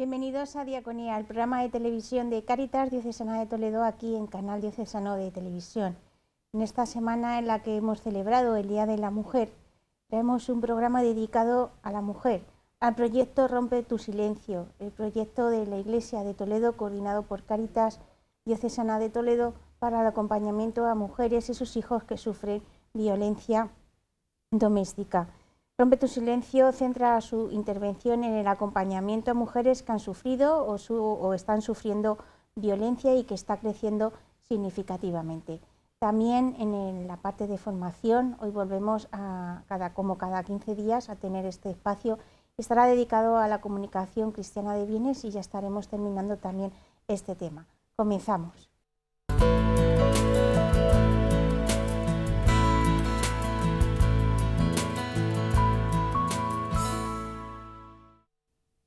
Bienvenidos a Diaconía, el programa de televisión de Cáritas Diocesana de Toledo, aquí en Canal Diocesano de Televisión. En esta semana en la que hemos celebrado el Día de la Mujer, traemos un programa dedicado a la mujer, al proyecto Rompe tu Silencio, el proyecto de la Iglesia de Toledo coordinado por Cáritas Diocesana de Toledo para el acompañamiento a mujeres y sus hijos que sufren violencia doméstica. Rompe tu Silencio centra su intervención en el acompañamiento a mujeres que han sufrido o están sufriendo violencia y que está creciendo significativamente. También en la parte de formación, hoy volvemos como cada 15 días a tener este espacio. Estará dedicado a la comunicación cristiana de bienes y ya estaremos terminando también este tema. Comenzamos.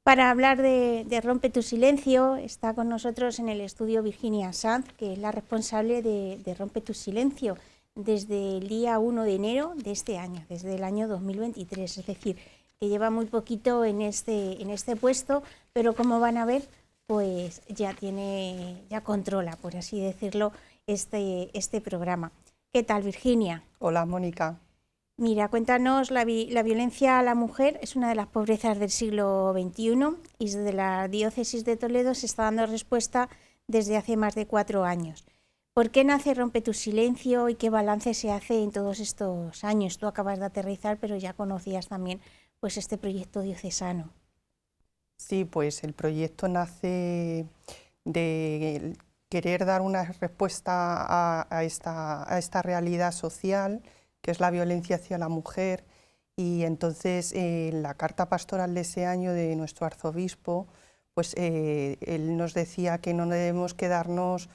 Para hablar de Rompe tu Silencio está con nosotros en el estudio Virginia Sanz, que es la responsable de Rompe tu Silencio desde el día 1 de enero de este año, desde el año 2023, es decir, que lleva muy poquito en este puesto, pero como van a ver, pues ya controla, por así decirlo, este programa. ¿Qué tal, Virginia? Hola, Mónica. Mira, cuéntanos, la violencia a la mujer es una de las pobrezas del siglo XXI y desde la diócesis de Toledo se está dando respuesta desde hace más de 4 años. ¿Por qué nace Rompe tu Silencio y qué balance se hace en todos estos años? Tú acabas de aterrizar, pero ya conocías también pues este proyecto diocesano. Sí, pues el proyecto nace de querer dar una respuesta a esta realidad social, que es la violencia hacia la mujer, y entonces en la carta pastoral de ese año de nuestro arzobispo, pues él nos decía que no debemos quedarnos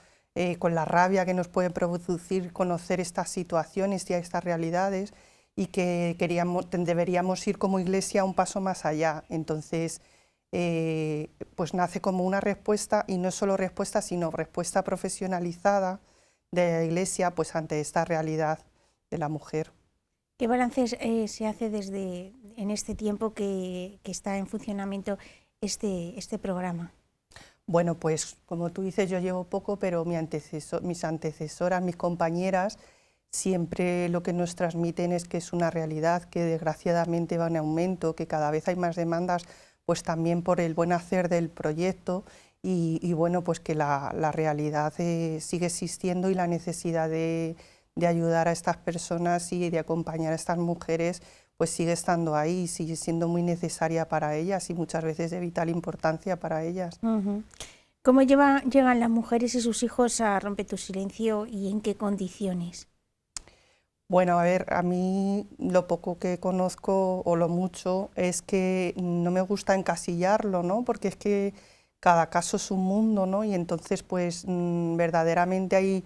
con la rabia que nos puede producir conocer estas situaciones y estas realidades, y que deberíamos ir como Iglesia un paso más allá. Entonces, pues nace como una respuesta, y no solo respuesta, sino respuesta profesionalizada de la Iglesia pues ante esta realidad de la mujer. ¿Qué balance se hace en este tiempo que está en funcionamiento este programa? Bueno, pues como tú dices, yo llevo poco, pero mis antecesoras, mis compañeras, siempre lo que nos transmiten es que es una realidad que desgraciadamente va en aumento, que cada vez hay más demandas, pues también por el buen hacer del proyecto y bueno, pues que la realidad sigue existiendo y la necesidad de ayudar a estas personas y de acompañar a estas mujeres pues sigue estando ahí, sigue siendo muy necesaria para ellas y muchas veces de vital importancia para ellas. Uh-huh. ¿Cómo llegan las mujeres y sus hijos a Rompe tu Silencio y en qué condiciones? Bueno, a ver, a mí lo poco que conozco o lo mucho es que no me gusta encasillarlo, ¿no? Porque es que cada caso es un mundo, ¿no? Y entonces pues verdaderamente hay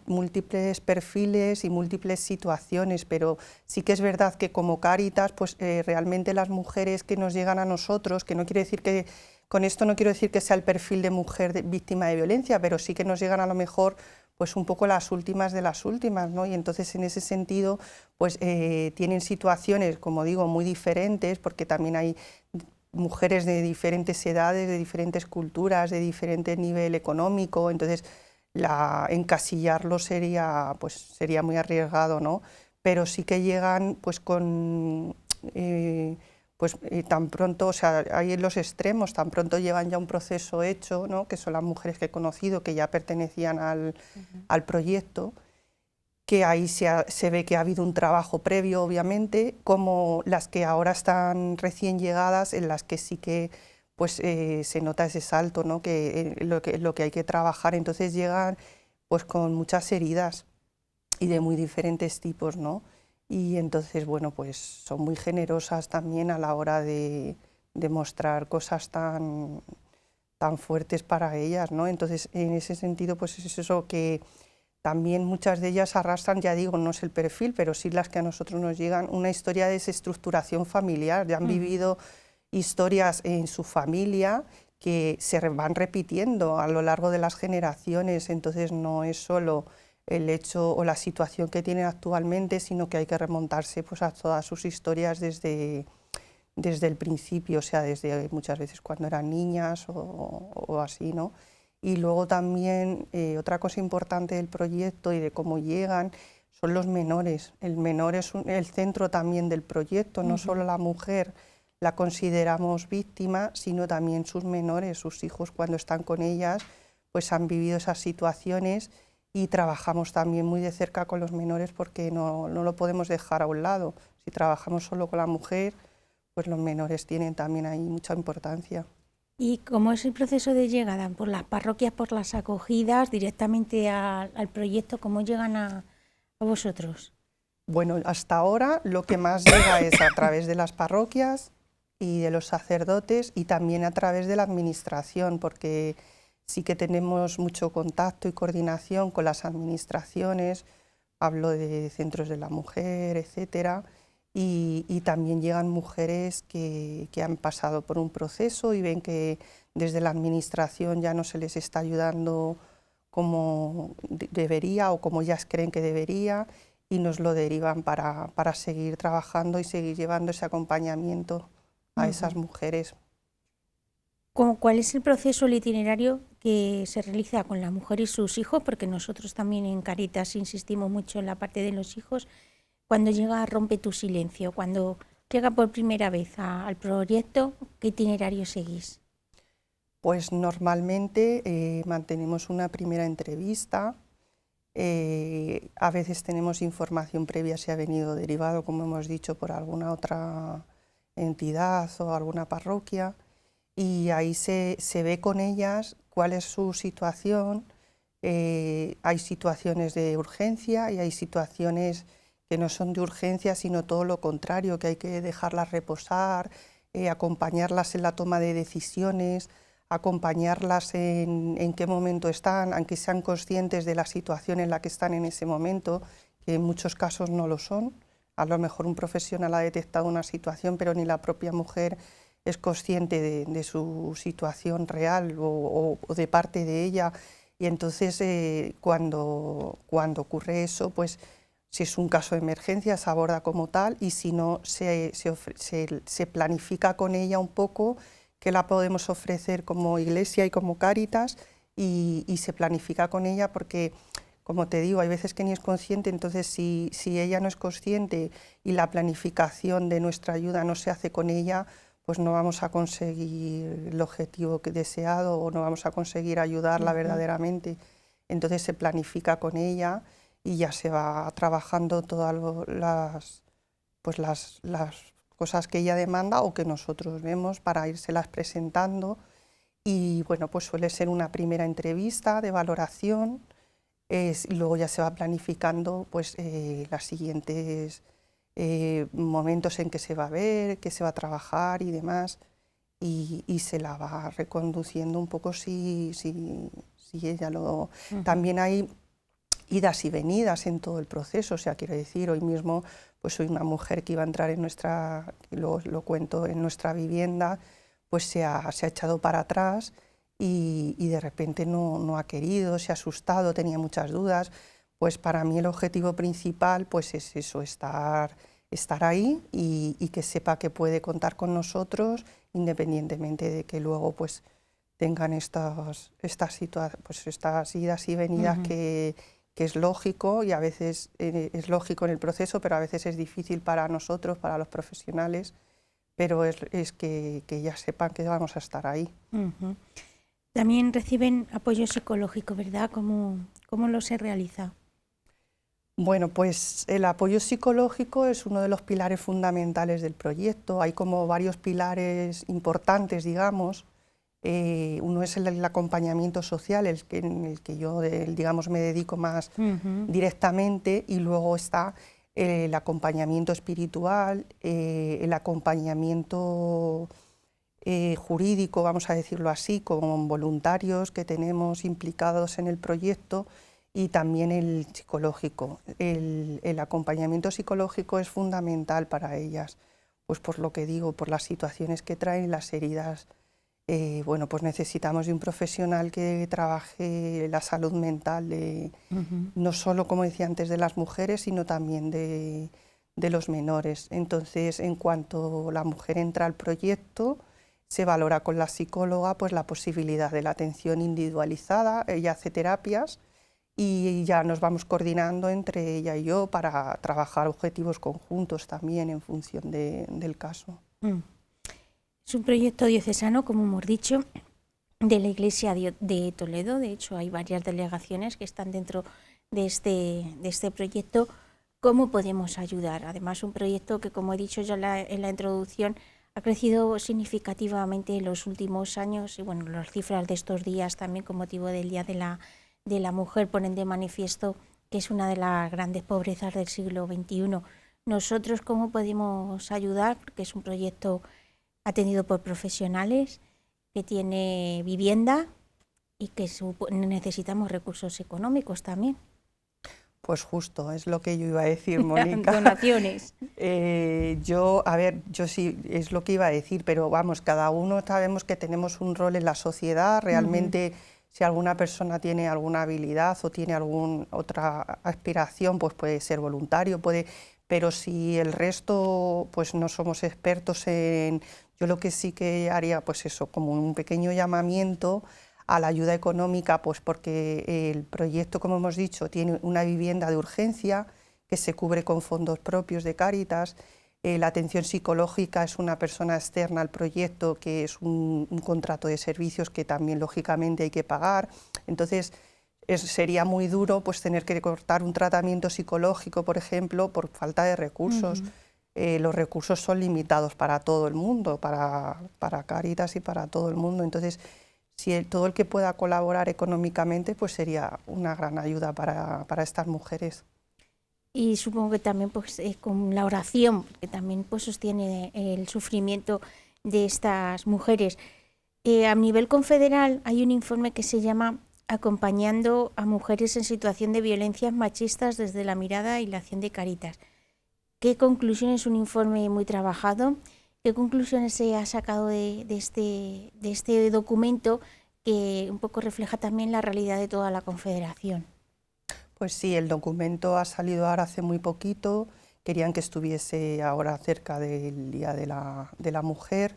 múltiples perfiles y múltiples situaciones, pero sí que es verdad que como Cáritas, pues realmente las mujeres que nos llegan a nosotros, que no quiere decir que, con esto no quiero decir que sea el perfil de mujer víctima de violencia, pero sí que nos llegan a lo mejor pues un poco las últimas de las últimas, ¿no? Y entonces en ese sentido pues tienen situaciones, como digo, muy diferentes, porque también hay mujeres de diferentes edades, de diferentes culturas, de diferente nivel económico, entonces encasillarlo sería muy arriesgado, ¿no? Pero sí que llegan pues con tan pronto, o sea, hay en los extremos, tan pronto llevan ya un proceso hecho, ¿no? Que son las mujeres que he conocido que ya pertenecían al proyecto, que ahí se ve que ha habido un trabajo previo, obviamente, como las que ahora están recién llegadas, en las que sí que pues se nota ese salto, ¿no? Lo que hay que trabajar. Entonces llegan pues con muchas heridas y de muy diferentes tipos, ¿no? Y entonces, bueno, pues son muy generosas también a la hora de mostrar cosas tan fuertes para ellas, ¿no? Entonces, en ese sentido, pues es eso que también muchas de ellas arrastran, ya digo, no es el perfil, pero sí las que a nosotros nos llegan, una historia de desestructuración familiar, ya han vivido historias en su familia que se van repitiendo a lo largo de las generaciones, entonces no es solo el hecho o la situación que tienen actualmente, sino que hay que remontarse pues a todas sus historias desde desde el principio, o sea, desde muchas veces cuando eran niñas o así, ¿no? Y luego también otra cosa importante del proyecto y de cómo llegan son los menores. El menor es el centro también del proyecto, no solo la mujer la consideramos víctima, sino también sus menores, sus hijos cuando están con ellas, pues han vivido esas situaciones y trabajamos también muy de cerca con los menores porque no lo podemos dejar a un lado. Si trabajamos solo con la mujer, pues los menores tienen también ahí mucha importancia. ¿Y cómo es el proceso de llegada? ¿Por las parroquias, por las acogidas, directamente al proyecto? ¿Cómo llegan a vosotros? Bueno, hasta ahora lo que más llega es a través de las parroquias y de los sacerdotes y también a través de la administración, porque sí que tenemos mucho contacto y coordinación con las administraciones, hablo de centros de la mujer, etcétera, y también llegan mujeres que han pasado por un proceso y ven que desde la administración ya no se les está ayudando como debería o como ellas creen que debería y nos lo derivan para seguir trabajando y seguir llevando ese acompañamiento a esas mujeres. ¿Cuál es el proceso, el itinerario que se realiza con la mujer y sus hijos? Porque nosotros también en Cáritas insistimos mucho en la parte de los hijos. Cuando llega Rompe tu silencio, cuando llega por primera vez al proyecto, ¿qué itinerario seguís? Pues normalmente mantenemos una primera entrevista, a veces tenemos información previa si ha venido derivado, como hemos dicho, por alguna otra entidad o alguna parroquia, y ahí se ve con ellas cuál es su situación. Hay situaciones de urgencia y hay situaciones que no son de urgencia, sino todo lo contrario, que hay que dejarlas reposar, acompañarlas en la toma de decisiones, acompañarlas en qué momento están, aunque sean conscientes de la situación en la que están en ese momento, que en muchos casos no lo son. A lo mejor un profesional ha detectado una situación, pero ni la propia mujer es consciente de su situación real o de parte de ella. Y entonces cuando ocurre eso, pues si es un caso de emergencia se aborda como tal y si no se planifica con ella un poco qué la podemos ofrecer como Iglesia y como Cáritas y se planifica con ella porque, como te digo, hay veces que ni es consciente, entonces si ella no es consciente y la planificación de nuestra ayuda no se hace con ella, pues no vamos a conseguir el objetivo deseado o no vamos a conseguir ayudarla verdaderamente. Entonces se planifica con ella y ya se va trabajando todas las cosas que ella demanda o que nosotros vemos para irselas presentando. Y bueno, pues suele ser una primera entrevista de valoración, y luego ya se va planificando pues las siguientes momentos en que se va a ver, que se va a trabajar y demás, y se la va reconduciendo un poco si ella lo... También hay idas y venidas en todo el proceso, o sea, quiero decir, hoy mismo pues soy una mujer que iba a entrar en nuestra, lo cuento, en nuestra vivienda, pues se ha echado para atrás y de repente no ha querido, se ha asustado, tenía muchas dudas. Pues para mí el objetivo principal pues es eso, estar ahí y que sepa que puede contar con nosotros, independientemente de que luego pues tengan estas idas y venidas que es lógico y a veces es lógico en el proceso, pero a veces es difícil para nosotros, para los profesionales, pero es que ya sepan que vamos a estar ahí. También reciben apoyo psicológico, ¿verdad? ¿Cómo lo se realiza? Bueno, pues el apoyo psicológico es uno de los pilares fundamentales del proyecto. Hay como varios pilares importantes, digamos. Uno es el acompañamiento social, en el que yo, digamos, me dedico más directamente, y luego está el acompañamiento espiritual, el acompañamiento jurídico, vamos a decirlo así, con voluntarios que tenemos implicados en el proyecto, y también el psicológico. El acompañamiento psicológico es fundamental para ellas, pues por lo que digo, por las situaciones que traen, las heridas. Bueno, pues necesitamos de un profesional que trabaje la salud mental, no solo, como decía antes, de las mujeres, sino también de de los menores. Entonces, en cuanto la mujer entra al proyecto, se valora con la psicóloga pues la posibilidad de la atención individualizada, ella hace terapias y ya nos vamos coordinando entre ella y yo para trabajar objetivos conjuntos también en función del caso. Es un proyecto diocesano, como hemos dicho, de la Iglesia de Toledo. De hecho, hay varias delegaciones que están dentro de este proyecto. ¿Cómo podemos ayudar? Además, un proyecto que, como he dicho ya en la introducción, ha crecido significativamente en los últimos años y bueno, las cifras de estos días también con motivo del Día de la Mujer ponen de manifiesto que es una de las grandes pobrezas del siglo XXI. Nosotros, ¿cómo podemos ayudar? Porque es un proyecto atendido por profesionales, que tiene vivienda y que necesitamos recursos económicos también. Pues justo, es lo que yo iba a decir, Mónica. Donaciones. Yo sí, es lo que iba a decir, pero vamos, cada uno sabemos que tenemos un rol en la sociedad, realmente si alguna persona tiene alguna habilidad o tiene alguna otra aspiración, pues puede ser voluntario, pero si el resto pues no somos expertos en... Yo lo que sí que haría, pues eso, como un pequeño llamamiento a la ayuda económica, pues porque el proyecto, como hemos dicho, tiene una vivienda de urgencia que se cubre con fondos propios de Cáritas. La atención psicológica es una persona externa al proyecto, que es un contrato de servicios que también lógicamente hay que pagar. Entonces sería muy duro pues tener que cortar un tratamiento psicológico, por ejemplo, por falta de recursos. Los recursos son limitados para todo el mundo, para Cáritas y para todo el mundo. Entonces, si todo el que pueda colaborar económicamente, pues sería una gran ayuda para estas mujeres. Y supongo que también pues, con la oración, que también pues, sostiene el sufrimiento de estas mujeres. A nivel confederal hay un informe que se llama Acompañando a mujeres en situación de violencias machistas desde la mirada y la acción de Cáritas. ¿Qué conclusiones? Un informe muy trabajado. ¿Qué conclusiones se ha sacado de este documento que un poco refleja también la realidad de toda la Confederación? Pues sí, el documento ha salido ahora hace muy poquito, querían que estuviese ahora cerca del Día de la Mujer,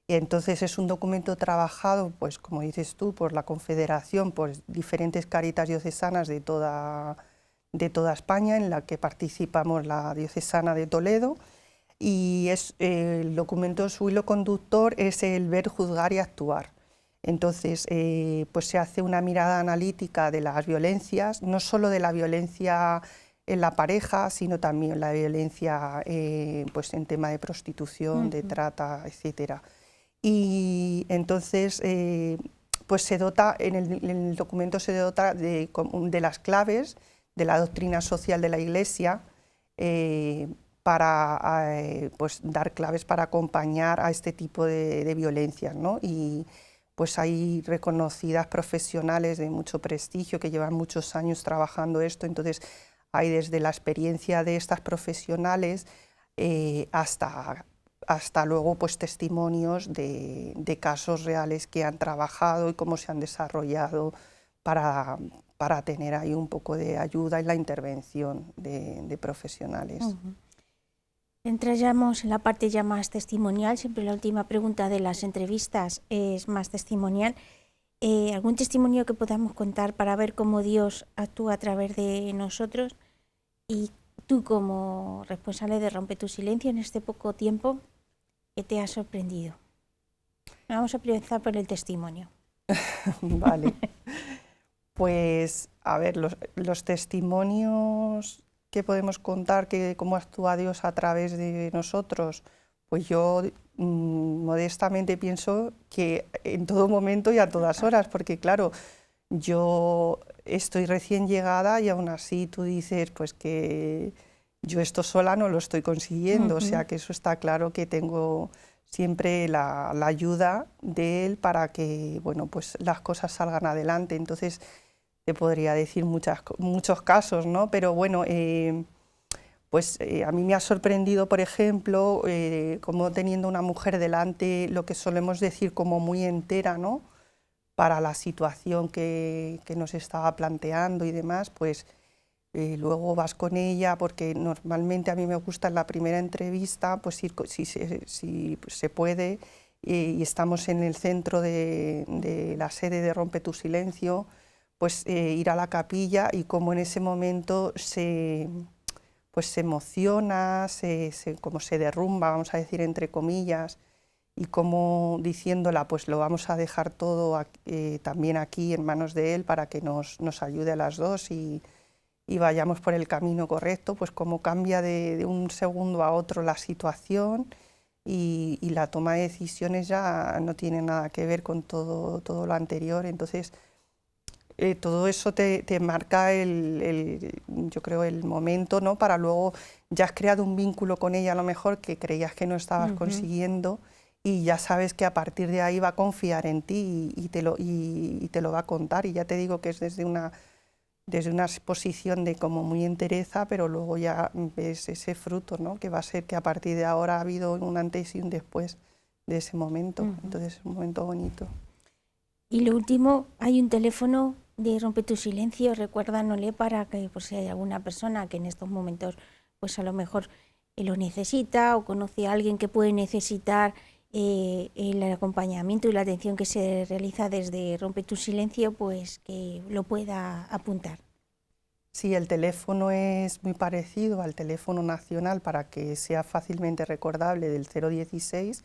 y entonces es un documento trabajado, pues como dices tú, por la Confederación, por diferentes Cáritas diocesanas de toda España, en la que participamos la diocesana de Toledo, y el documento, su hilo conductor es el ver, juzgar y actuar. Entonces, pues se hace una mirada analítica de las violencias, no solo de la violencia en la pareja, sino también la violencia pues en tema de prostitución, de trata, etcétera. Y entonces, pues se dota, en el documento se dota de las claves de la doctrina social de la Iglesia, para pues dar claves para acompañar a este tipo de violencias, ¿no? Y pues hay reconocidas profesionales de mucho prestigio que llevan muchos años trabajando esto, entonces hay desde la experiencia de estas profesionales hasta luego pues testimonios de casos reales que han trabajado y cómo se han desarrollado para tener ahí un poco de ayuda en la intervención de profesionales. Entramos en la parte ya más testimonial, siempre la última pregunta de las entrevistas es más testimonial. ¿Algún testimonio que podamos contar para ver cómo Dios actúa a través de nosotros? Y tú, como responsable de Rompe tu Silencio en este poco tiempo, ¿qué te ha sorprendido? Vamos a empezar por el testimonio. Vale. Pues, a ver, los testimonios que podemos contar, cómo actúa Dios a través de nosotros, pues yo modestamente pienso que en todo momento y a todas horas, porque claro, yo estoy recién llegada y aún así tú dices pues que yo esto sola no lo estoy consiguiendo, o sea que eso está claro, que tengo siempre la ayuda de Él para que bueno, pues las cosas salgan adelante. Entonces te podría decir muchos casos, ¿no? Pero bueno, pues a mí me ha sorprendido, por ejemplo, como teniendo una mujer delante, lo que solemos decir como muy entera, ¿no? Para la situación que nos estaba planteando y demás, pues luego vas con ella, porque normalmente a mí me gusta en la primera entrevista, pues ir, si se puede, y estamos en el centro de la sede de Rompe tu Silencio, pues ir a la capilla y como en ese momento pues se emociona, como se derrumba, vamos a decir entre comillas, y como diciéndola, pues lo vamos a dejar todo también aquí en manos de él para que nos ayude a las dos y vayamos por el camino correcto, pues cómo cambia de un segundo a otro la situación y la toma de decisiones ya no tiene nada que ver con todo lo anterior. Entonces todo eso te marca yo creo el momento, ¿no? Para luego ya has creado un vínculo con ella a lo mejor que creías que no estabas consiguiendo y ya sabes que a partir de ahí va a confiar en ti y te lo va a contar, y ya te digo que es desde una exposición de como muy entereza, pero luego ya ves ese fruto, ¿no? Que va a ser que a partir de ahora ha habido un antes y un después de ese momento. Entonces es un momento bonito. Y lo último, hay un teléfono de Rompe tu Silencio, recuérdanosle para que por si hay alguna persona que en estos momentos pues a lo mejor lo necesita o conoce a alguien que puede necesitar el acompañamiento y la atención que se realiza desde Rompe tu Silencio, pues que lo pueda apuntar. Sí, el teléfono es muy parecido al teléfono nacional para que sea fácilmente recordable, del 016,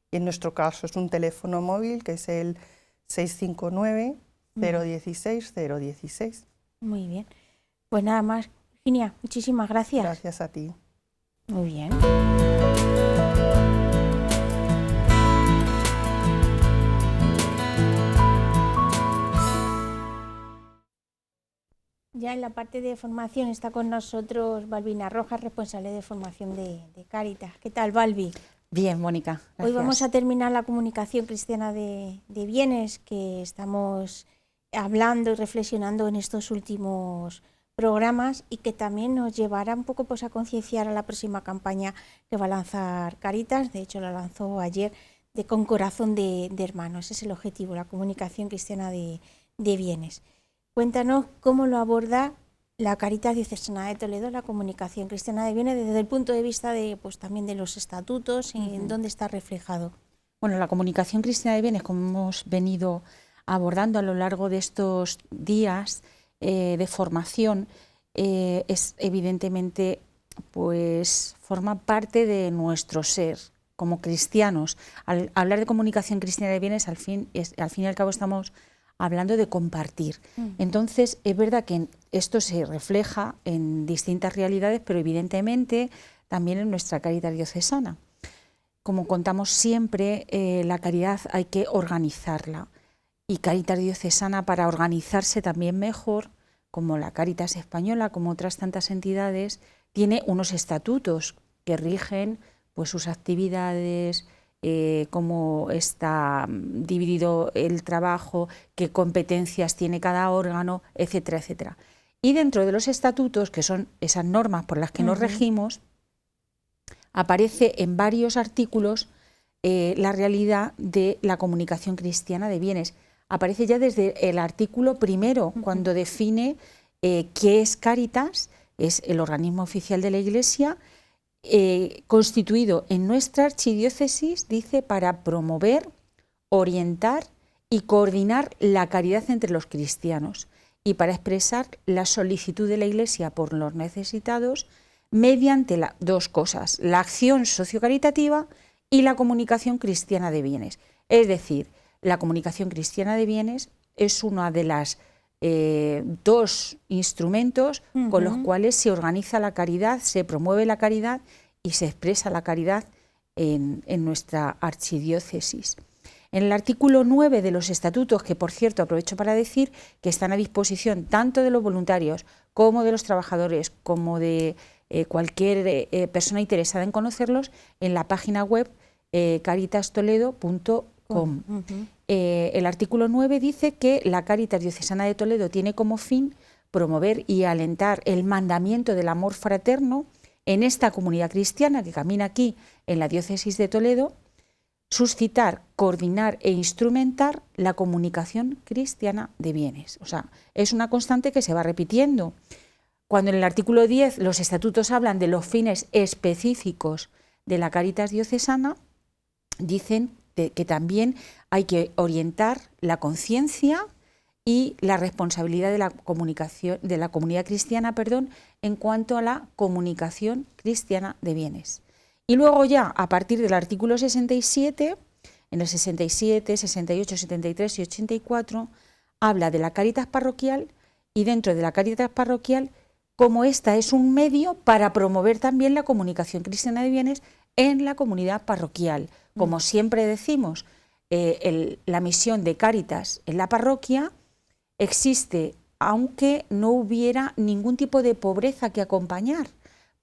y en nuestro caso es un teléfono móvil que es el 659 016 016. Muy bien. Pues nada más, Virginia, muchísimas gracias. Gracias a ti. Muy bien. Ya en la parte de formación está con nosotros Balbina Rojas, responsable de formación de Cáritas. ¿Qué tal, Balbi? Bien, Mónica, gracias. Hoy vamos a terminar la comunicación cristiana de bienes que estamos hablando y reflexionando en estos últimos programas y que también nos llevará un poco pues, a concienciar a la próxima campaña que va a lanzar Cáritas. De hecho, la lanzó ayer con corazón de hermanos. Ese es el objetivo, la comunicación cristiana de bienes. Cuéntanos cómo lo aborda la Cáritas Diocesana de Toledo, la comunicación cristiana de bienes, desde el punto de vista de, pues, también de los estatutos, en dónde está reflejado. Bueno, la comunicación cristiana de bienes, como hemos venido abordando a lo largo de estos días de formación, es evidentemente, pues, forma parte de nuestro ser como cristianos. Al hablar de comunicación cristiana de bienes, al fin y al cabo estamos hablando de compartir. Entonces, es verdad que esto se refleja en distintas realidades, pero evidentemente también en nuestra caridad diocesana. Como contamos siempre, la caridad hay que organizarla. Y Cáritas Diocesana, para organizarse también mejor, como la Cáritas Española, como otras tantas entidades, tiene unos estatutos que rigen pues, sus actividades, cómo está dividido el trabajo, qué competencias tiene cada órgano, etcétera, etcétera. Y dentro de los estatutos, que son esas normas por las que nos regimos, aparece en varios artículos la realidad de la comunicación cristiana de bienes. Aparece ya desde el artículo primero, cuando define qué es Cáritas, es el organismo oficial de la Iglesia, constituido en nuestra archidiócesis, dice, para promover, orientar y coordinar la caridad entre los cristianos y para expresar la solicitud de la Iglesia por los necesitados mediante dos cosas, la acción sociocaritativa y la comunicación cristiana de bienes. Es decir, la comunicación cristiana de bienes es una de las dos instrumentos con los cuales se organiza la caridad, se promueve la caridad y se expresa la caridad en nuestra archidiócesis. En el artículo 9 de los estatutos, que por cierto aprovecho para decir que están a disposición tanto de los voluntarios como de los trabajadores, como de cualquier persona interesada en conocerlos, en la página web caritastoledo.com. El artículo 9 dice que la Cáritas Diocesana de Toledo tiene como fin promover y alentar el mandamiento del amor fraterno en esta comunidad cristiana que camina aquí en la diócesis de Toledo, suscitar, coordinar e instrumentar la comunicación cristiana de bienes. O sea, es una constante que se va repitiendo. Cuando en el artículo 10 los estatutos hablan de los fines específicos de la Cáritas diocesana, dicen que también hay que orientar la conciencia y la responsabilidad de la comunicación, de la comunidad cristiana, en cuanto a la comunicación cristiana de bienes. Y luego ya, a partir del artículo 67, en el 67, 68, 73 y 84, habla de la Cáritas parroquial, y dentro de la Cáritas parroquial, como esta es un medio para promover también la comunicación cristiana de bienes en la comunidad parroquial. Como siempre decimos, la misión de Cáritas en la parroquia existe aunque no hubiera ningún tipo de pobreza que acompañar,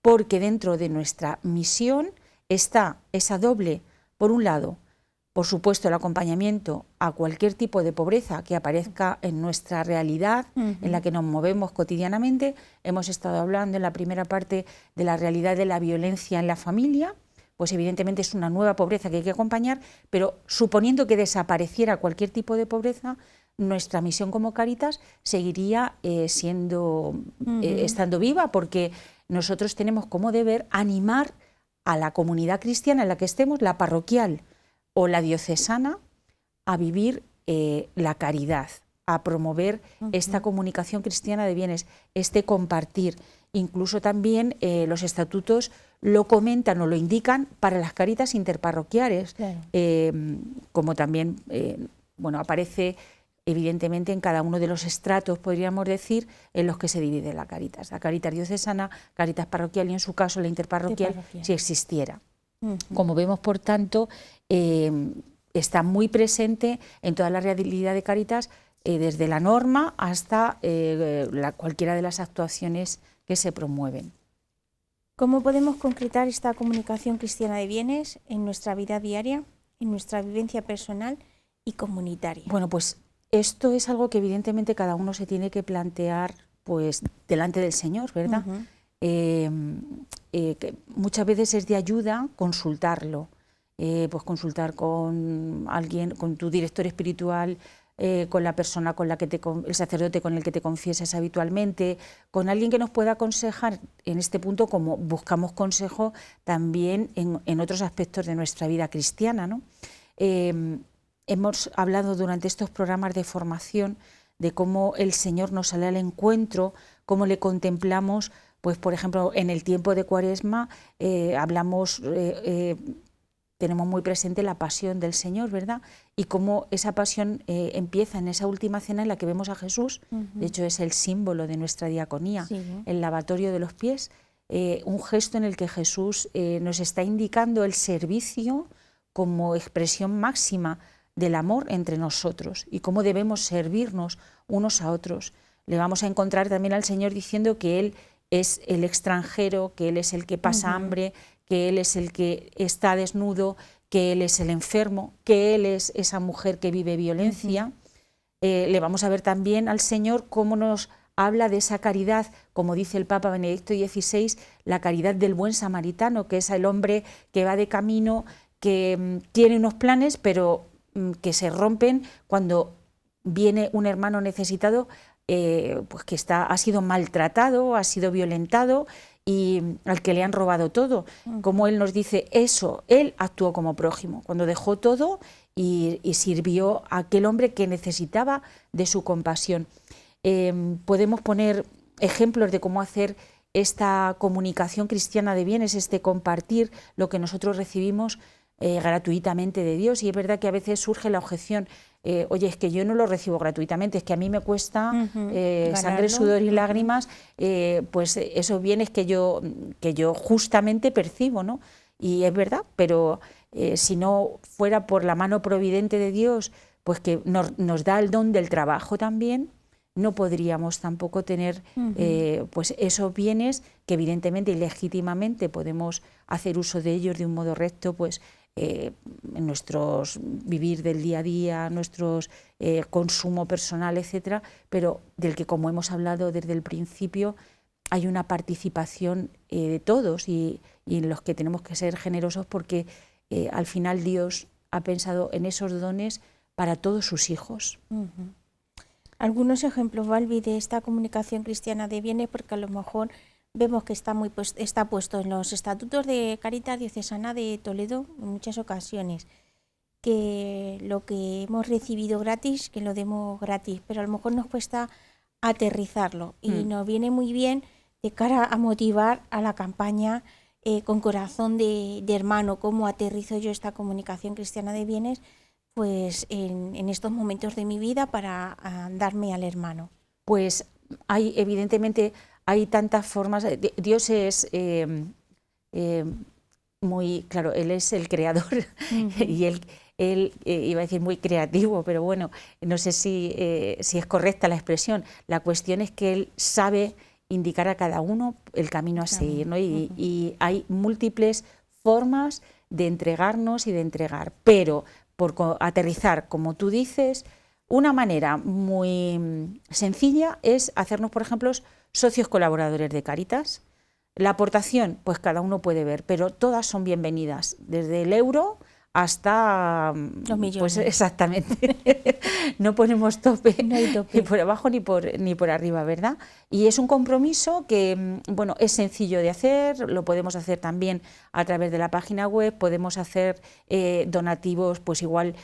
porque dentro de nuestra misión está esa doble, por un lado, por supuesto, el acompañamiento a cualquier tipo de pobreza que aparezca en nuestra realidad, en la que nos movemos cotidianamente. Hemos estado hablando en la primera parte de la realidad de la violencia en la familia, pues evidentemente es una nueva pobreza que hay que acompañar, pero suponiendo que desapareciera cualquier tipo de pobreza, nuestra misión como Cáritas seguiría estando viva, porque nosotros tenemos como deber animar a la comunidad cristiana en la que estemos, la parroquial o la diocesana, a vivir la caridad, a promover esta comunicación cristiana de bienes, este compartir. Incluso también los estatutos lo comentan o lo indican para las Cáritas interparroquiales, claro. Como también aparece evidentemente en cada uno de los estratos, podríamos decir, en los que se divide la Cáritas. La Cáritas diocesana, Cáritas parroquial y en su caso la interparroquial, si existiera. Como vemos, por tanto, está muy presente en toda la realidad de Cáritas, desde la norma hasta cualquiera de las actuaciones que se promueven. ¿Cómo podemos concretar esta comunicación cristiana de bienes en nuestra vida diaria, en nuestra vivencia personal y comunitaria? Bueno, pues esto es algo que evidentemente cada uno se tiene que plantear pues delante del Señor, ¿verdad? Que muchas veces es de ayuda consultarlo, pues consultar con alguien, con tu director espiritual, con la persona con la que el sacerdote con el que te confiesas habitualmente, con alguien que nos pueda aconsejar en este punto, como buscamos consejo también en otros aspectos de nuestra vida cristiana, ¿no? Hemos hablado durante estos programas de formación de cómo el Señor nos sale al encuentro, cómo le contemplamos, pues por ejemplo en el tiempo de Cuaresma tenemos muy presente la pasión del Señor, ¿verdad? Y cómo esa pasión empieza en esa última cena en la que vemos a Jesús, de hecho es el símbolo de nuestra diaconía, el lavatorio de los pies, un gesto en el que Jesús nos está indicando el servicio como expresión máxima del amor entre nosotros y cómo debemos servirnos unos a otros. Le vamos a encontrar también al Señor diciendo que Él es el extranjero, que Él es el que pasa hambre, que Él es el que está desnudo, que Él es el enfermo, que Él es esa mujer que vive violencia. Le vamos a ver también al Señor cómo nos habla de esa caridad, como dice el Papa Benedicto XVI, la caridad del buen samaritano, que es el hombre que va de camino, que tiene unos planes, pero que se rompen cuando viene un hermano necesitado, pues que ha sido maltratado, ha sido violentado y al que le han robado todo. Como él nos dice eso, él actuó como prójimo, cuando dejó todo y sirvió a aquel hombre que necesitaba de su compasión. Podemos poner ejemplos de cómo hacer esta comunicación cristiana de bienes, este compartir lo que nosotros recibimos gratuitamente de Dios, y es verdad que a veces surge la objeción, oye, es que yo no lo recibo gratuitamente, es que a mí me cuesta sangre, sudor y lágrimas, pues esos bienes que yo justamente percibo, ¿no? Y es verdad, pero si no fuera por la mano providente de Dios, pues que nos da el don del trabajo también, no podríamos tampoco tener pues esos bienes que evidentemente y legítimamente podemos hacer uso de ellos de un modo recto, pues en nuestros vivir del día a día, nuestros consumo personal, etcétera, pero del que, como hemos hablado desde el principio, hay una participación de todos y en los que tenemos que ser generosos, porque al final Dios ha pensado en esos dones para todos sus hijos. algunos ejemplos, Balbi, de esta comunicación cristiana de bienes, porque a lo mejor vemos que está puesto en los estatutos de Cáritas Diocesana de Toledo en muchas ocasiones, que lo que hemos recibido gratis, que lo demos gratis, pero a lo mejor nos cuesta aterrizarlo y nos viene muy bien de cara a motivar a la campaña con corazón de hermano, cómo aterrizo yo esta comunicación cristiana de bienes pues en estos momentos de mi vida para darme al hermano. Pues evidentemente hay tantas formas. Dios es muy, claro, Él es el creador y Él iba a decir muy creativo, pero bueno, no sé si es correcta la expresión. La cuestión es que Él sabe indicar a cada uno el camino a seguir, ¿no? Y hay múltiples formas de entregarnos y de entregar, pero por aterrizar, como tú dices, una manera muy sencilla es hacernos, por ejemplo, socios colaboradores de Cáritas. La aportación, pues cada uno puede ver, pero todas son bienvenidas, desde el euro hasta los millones. Pues exactamente, no ponemos tope, no hay tope, ni por abajo ni por arriba, ¿verdad? Y es un compromiso que, bueno, es sencillo de hacer, lo podemos hacer también a través de la página web, podemos hacer donativos, pues igual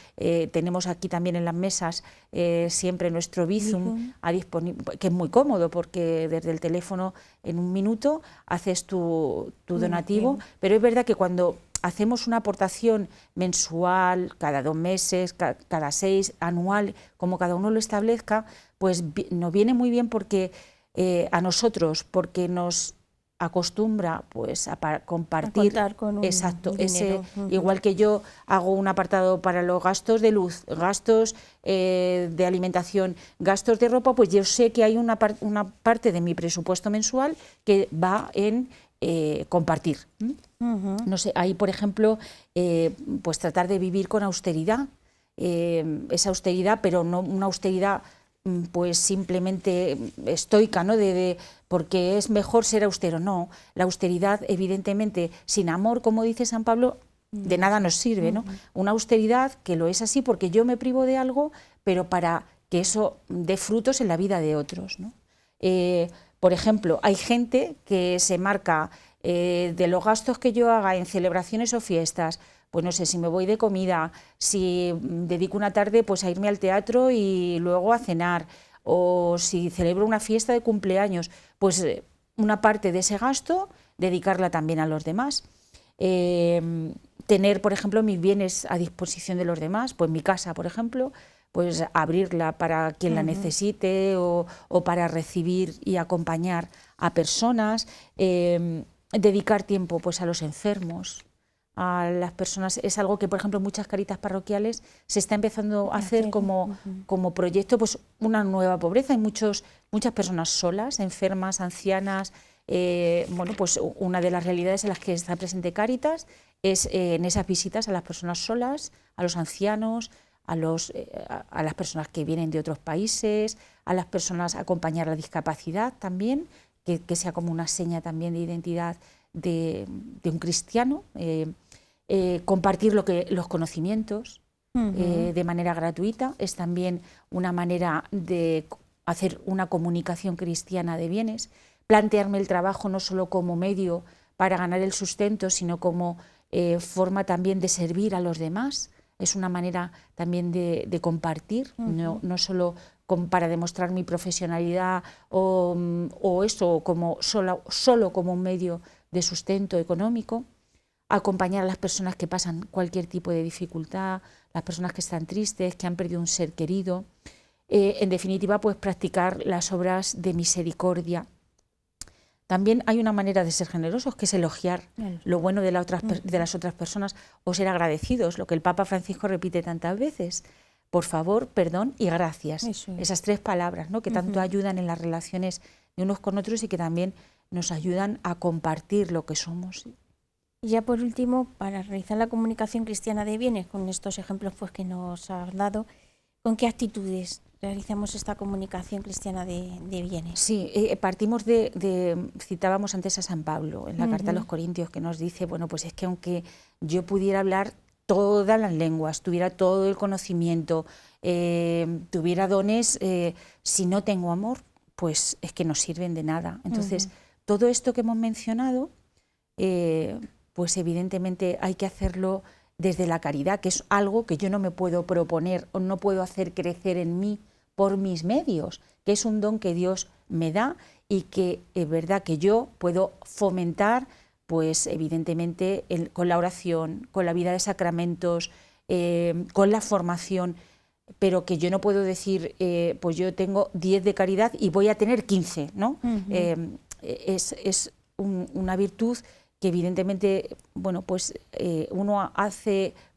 tenemos aquí también en las mesas siempre nuestro Bizum, que es muy cómodo porque desde el teléfono en un minuto haces tu donativo, pero es verdad que cuando hacemos una aportación mensual, cada 2 meses, cada 6, anual, como cada uno lo establezca, pues nos viene muy bien porque a nosotros, porque nos acostumbra pues a compartir a con un ese igual que yo hago un apartado para los gastos de luz, gastos de alimentación, gastos de ropa, pues yo sé que hay una parte de mi presupuesto mensual que va en compartir. No sé, ahí por ejemplo pues tratar de vivir con austeridad, esa austeridad, pero no una austeridad pues simplemente estoica, ¿no? Porque es mejor ser austero. No, la austeridad evidentemente sin amor, como dice San Pablo, de nada nos sirve, ¿no? Una austeridad que lo es así porque yo me privo de algo, pero para que eso dé frutos en la vida de otros, ¿no? Por ejemplo, hay gente que se marca de los gastos que yo haga en celebraciones o fiestas, pues no sé, si me voy de comida, si dedico una tarde pues a irme al teatro y luego a cenar, o si celebro una fiesta de cumpleaños, pues una parte de ese gasto dedicarla también a los demás. Tener, por ejemplo, mis bienes a disposición de los demás, pues mi casa, por ejemplo, pues abrirla para quien la necesite o para recibir y acompañar a personas, dedicar tiempo pues a los enfermos, a las personas. Es algo que, por ejemplo, en muchas Cáritas parroquiales se está empezando a hacer como proyecto, pues una nueva pobreza. Hay muchas personas solas, enfermas, ancianas. Bueno, pues una de las realidades en las que está presente Cáritas es en esas visitas a las personas solas, a los ancianos, a las personas que vienen de otros países, a las personas, acompañar la discapacidad también, que sea como una seña también de identidad de un cristiano, compartir los conocimientos de manera gratuita, es también una manera de hacer una comunicación cristiana de bienes, plantearme el trabajo no solo como medio para ganar el sustento, sino como forma también de servir a los demás. Es una manera también de compartir, no solo para demostrar mi profesionalidad o eso como solo como un medio de sustento económico. Acompañar a las personas que pasan cualquier tipo de dificultad, las personas que están tristes, que han perdido un ser querido. En definitiva, pues practicar las obras de misericordia. También hay una manera de ser generosos, que es elogiar lo bueno de las otras personas o ser agradecidos, lo que el Papa Francisco repite tantas veces. Por favor, perdón y gracias. Esas 3 palabras, ¿no? Que tanto ayudan en las relaciones de unos con otros y que también nos ayudan a compartir lo que somos. Y ya por último, para realizar la comunicación cristiana de bienes, con estos ejemplos pues, que nos has dado, ¿con qué actitudes realizamos esta comunicación cristiana de bienes? Sí, partimos citábamos antes a San Pablo en la carta a los Corintios, que nos dice, bueno, pues es que aunque yo pudiera hablar todas las lenguas, tuviera todo el conocimiento, tuviera dones, si no tengo amor, pues es que no sirven de nada. Entonces, todo esto que hemos mencionado, pues evidentemente hay que hacerlo desde la caridad, que es algo que yo no me puedo proponer o no puedo hacer crecer en mí por mis medios, que es un don que Dios me da y que es verdad que yo puedo fomentar, pues evidentemente con la oración, con la vida de sacramentos, con la formación, pero que yo no puedo decir, pues yo tengo 10 de caridad y voy a tener 15, ¿no? Es una virtud que evidentemente, bueno, pues uno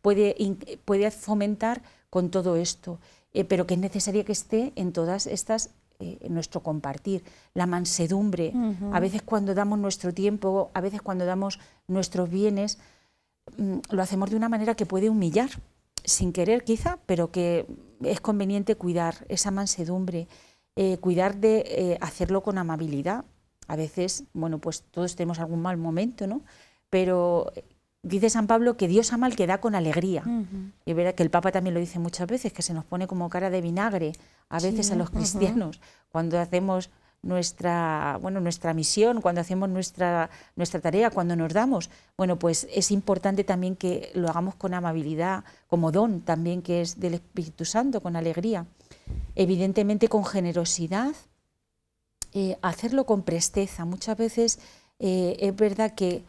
puede fomentar con todo esto, pero que es necesario que esté en todas estas, en nuestro compartir, la mansedumbre. A veces cuando damos nuestro tiempo, a veces cuando damos nuestros bienes, lo hacemos de una manera que puede humillar, sin querer quizá, pero que es conveniente cuidar esa mansedumbre, cuidar de hacerlo con amabilidad. A veces, bueno, pues todos tenemos algún mal momento, ¿no? Pero dice San Pablo que Dios ama al que da con alegría. Y es verdad que el Papa también lo dice muchas veces, que se nos pone como cara de vinagre a veces a los cristianos cuando hacemos nuestra misión, cuando hacemos nuestra tarea, cuando nos damos. Bueno, pues es importante también que lo hagamos con amabilidad, como don también que es del Espíritu Santo, con alegría. Evidentemente con generosidad, hacerlo con presteza. Muchas veces es verdad que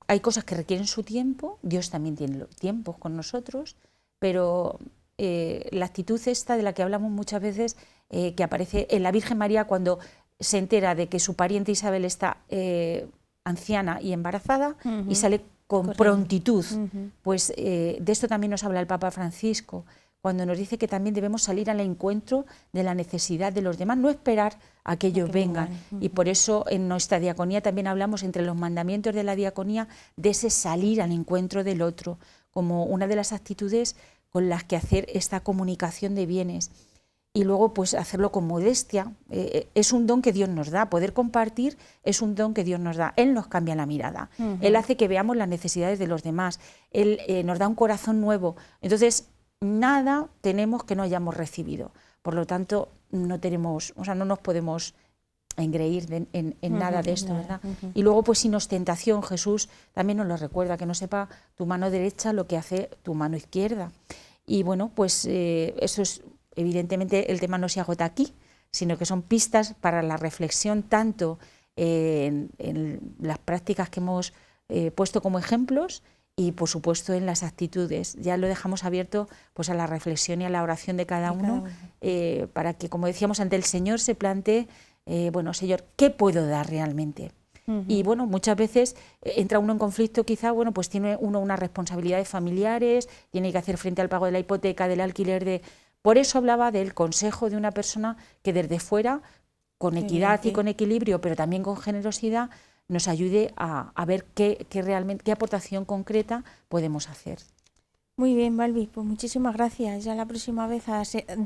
hay cosas que requieren su tiempo, Dios también tiene los tiempos con nosotros, pero la actitud esta de la que hablamos muchas veces, que aparece en la Virgen María cuando se entera de que su pariente Isabel está anciana y embarazada y sale con prontitud, pues de esto también nos habla el Papa Francisco, cuando nos dice que también debemos salir al encuentro de la necesidad de los demás, no esperar a que ellos vengan. Y por eso en nuestra diaconía también hablamos entre los mandamientos de la diaconía de ese salir al encuentro del otro, como una de las actitudes con las que hacer esta comunicación de bienes. Y luego pues hacerlo con modestia, es un don que Dios nos da, poder compartir es un don que Dios nos da, Él nos cambia la mirada, Él hace que veamos las necesidades de los demás, Él nos da un corazón nuevo, entonces nada tenemos que no hayamos recibido, por lo tanto no nos podemos engreír en nada de esto, ¿verdad? Y luego pues sin ostentación, Jesús también nos lo recuerda, que no sepa tu mano derecha lo que hace tu mano izquierda. Y bueno, pues eso es, evidentemente el tema no se agota aquí, sino que son pistas para la reflexión tanto en las prácticas que hemos puesto como ejemplos y por supuesto en las actitudes. Ya lo dejamos abierto pues a la reflexión y a la oración de cada uno, para que, como decíamos, ante el Señor se plantee, bueno, Señor, ¿qué puedo dar realmente? Y bueno, muchas veces entra uno en conflicto, quizá, bueno, pues tiene uno unas responsabilidades familiares, tiene que hacer frente al pago de la hipoteca, del alquiler, Por eso hablaba del consejo de una persona que desde fuera, con equidad y con equilibrio, pero también con generosidad, nos ayude a ver qué aportación concreta podemos hacer. Muy bien, Balbi, pues muchísimas gracias. Ya la próxima vez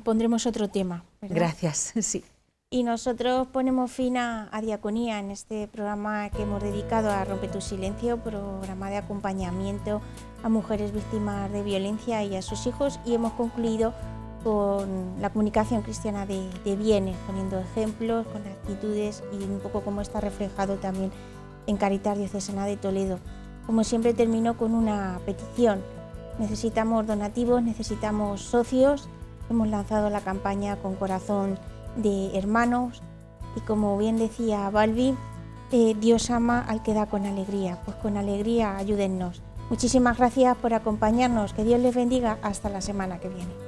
pondremos otro tema, ¿verdad? Gracias, sí. Y nosotros ponemos fin a Diaconía en este programa que hemos dedicado a Rompe tu Silencio, programa de acompañamiento a mujeres víctimas de violencia y a sus hijos, y hemos concluido con la comunicación cristiana de bienes, poniendo ejemplos, con actitudes y un poco cómo está reflejado también en Cáritas Diocesana de Toledo. Como siempre termino con una petición. Necesitamos donativos, necesitamos socios. Hemos lanzado la campaña con corazón de hermanos y como bien decía Balbi, Dios ama al que da con alegría. Pues con alegría ayúdennos. Muchísimas gracias por acompañarnos. Que Dios les bendiga. Hasta la semana que viene.